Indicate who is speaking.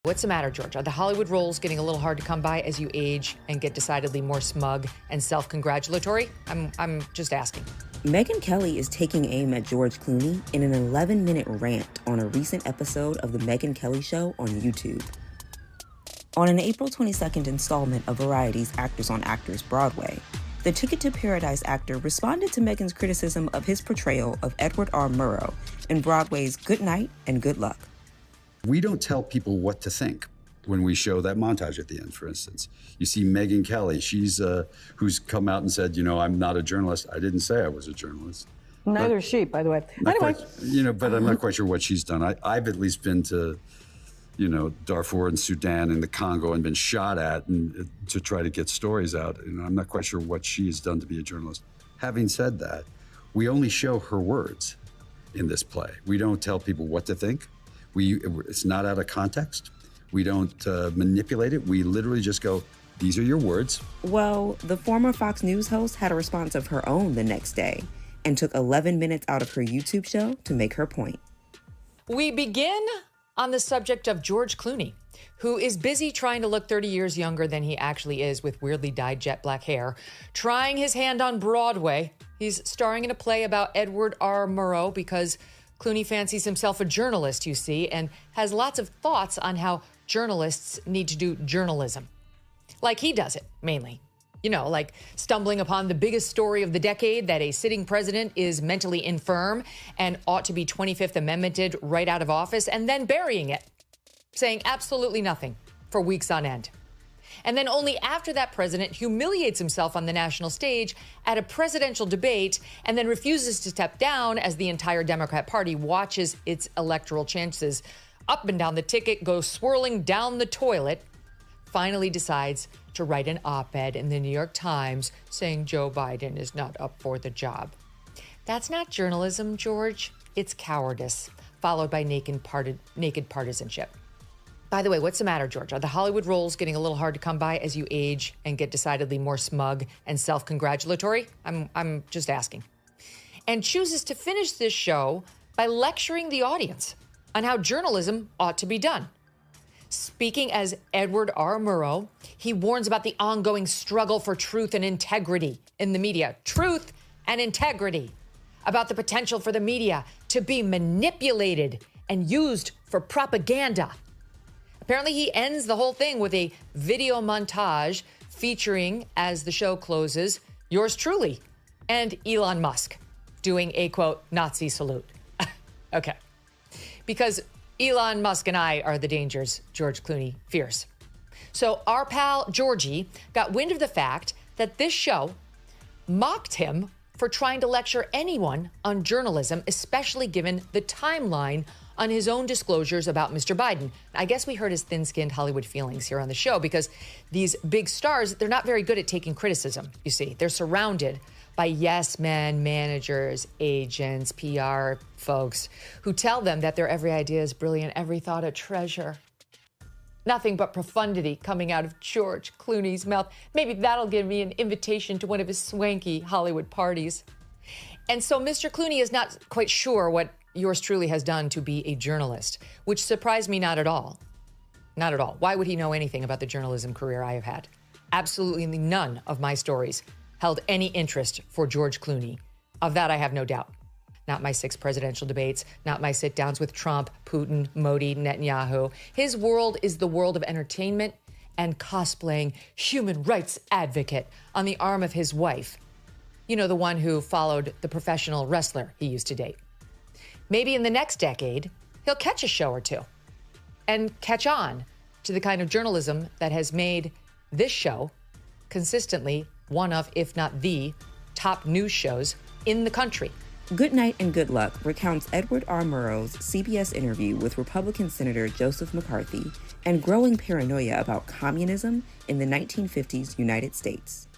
Speaker 1: What's the matter, George? Are the Hollywood roles getting a little hard to come by as you age and get decidedly more smug and self-congratulatory? I'm just asking.
Speaker 2: Megyn Kelly is taking aim at George Clooney in an 11-minute rant on a recent episode of The Megyn Kelly Show on YouTube. On an April 22nd installment of Variety's Actors on Actors Broadway, the Ticket to Paradise actor responded to Megyn's criticism of his portrayal of Edward R. Murrow in Broadway's Good Night and Good Luck.
Speaker 3: We don't tell people what to think when we show that montage at the end, for instance. You see Megyn Kelly, she's who's come out and said, I'm not a journalist. I didn't say I was a journalist.
Speaker 4: Neither is she, by the way. Anyway.
Speaker 3: But I'm not quite sure what she's done. I've at least been to, Darfur and Sudan and the Congo and been shot at and to try to get stories out. I'm not quite sure what she has done to be a journalist. Having said that, we only show her words in this play. We don't tell people what to think. It's not out of context. We don't manipulate it. We literally just go, these are your words.
Speaker 2: Well, the former Fox News host had a response of her own the next day and took 11 minutes out of her YouTube show to make her point.
Speaker 1: We begin on the subject of George Clooney, who is busy trying to look 30 years younger than he actually is with weirdly dyed jet black hair, trying his hand on Broadway. He's starring in a play about Edward R. Murrow because Clooney fancies himself a journalist, you see, and has lots of thoughts on how journalists need to do journalism. Like he does it, mainly. Like stumbling upon the biggest story of the decade, that a sitting president is mentally infirm and ought to be 25th Amendmented right out of office, and then burying it, saying absolutely nothing for weeks on end. And then only after that president humiliates himself on the national stage at a presidential debate and then refuses to step down as the entire Democrat Party watches its electoral chances up and down the ticket go swirling down the toilet, finally decides to write an op-ed in the New York Times saying Joe Biden is not up for the job. That's not journalism, George. It's cowardice, followed by naked partisanship. By the way, what's the matter, George? Are the Hollywood roles getting a little hard to come by as you age and get decidedly more smug and self-congratulatory? I'm just asking. And chooses to finish this show by lecturing the audience on how journalism ought to be done. Speaking as Edward R. Murrow, he warns about the ongoing struggle for truth and integrity in the media. Truth and integrity. About the potential for the media to be manipulated and used for propaganda. Apparently, he ends the whole thing with a video montage featuring, as the show closes, yours truly and Elon Musk doing a, quote, Nazi salute. Okay. Because Elon Musk and I are the dangers George Clooney fears. So our pal Georgie got wind of the fact that this show mocked him for trying to lecture anyone on journalism, especially given the timeline on his own disclosures about Mr. Biden. I guess we hurt his thin-skinned Hollywood feelings here on the show because these big stars, they're not very good at taking criticism, you see. They're surrounded by yes men, managers, agents, PR folks who tell them that their every idea is brilliant, every thought a treasure. Nothing but profundity coming out of George Clooney's mouth. Maybe that'll give me an invitation to one of his swanky Hollywood parties. And so Mr. Clooney is not quite sure what yours truly has done to be a journalist, which surprised me not at all. Not at all. Why would he know anything about the journalism career I have had? Absolutely none of my stories held any interest for George Clooney. Of that, I have no doubt. Not my 6 presidential debates, not my sit-downs with Trump, Putin, Modi, Netanyahu. His world is the world of entertainment and cosplaying human rights advocate on the arm of his wife. The one who followed the professional wrestler he used to date. Maybe in the next decade, he'll catch a show or two and catch on to the kind of journalism that has made this show consistently one of, if not the, top news shows in the country.
Speaker 2: Good Night and Good Luck recounts Edward R. Murrow's CBS interview with Republican Senator Joseph McCarthy and growing paranoia about communism in the 1950s United States.